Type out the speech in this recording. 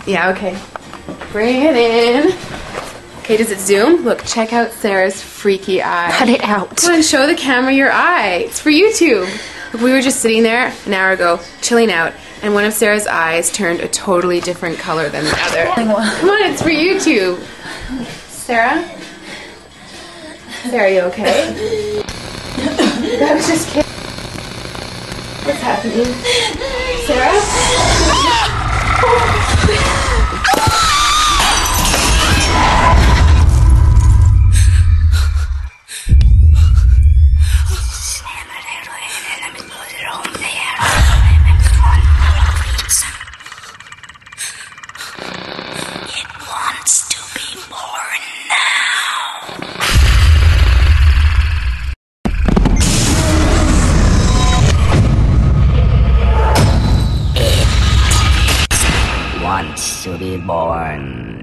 Yeah, okay. Bring it in. Okay, does it zoom? Look, check out Sarah's freaky eye. Cut it out. Come on, show the camera your eye. It's for YouTube. Look, we were just sitting there an hour ago, chilling out, and one of Sarah's eyes turned a totally different color than the other. Come on, it's for YouTube. Sarah? Sarah, are you okay? I was just kidding. What's happening? Sarah? Wants to be born.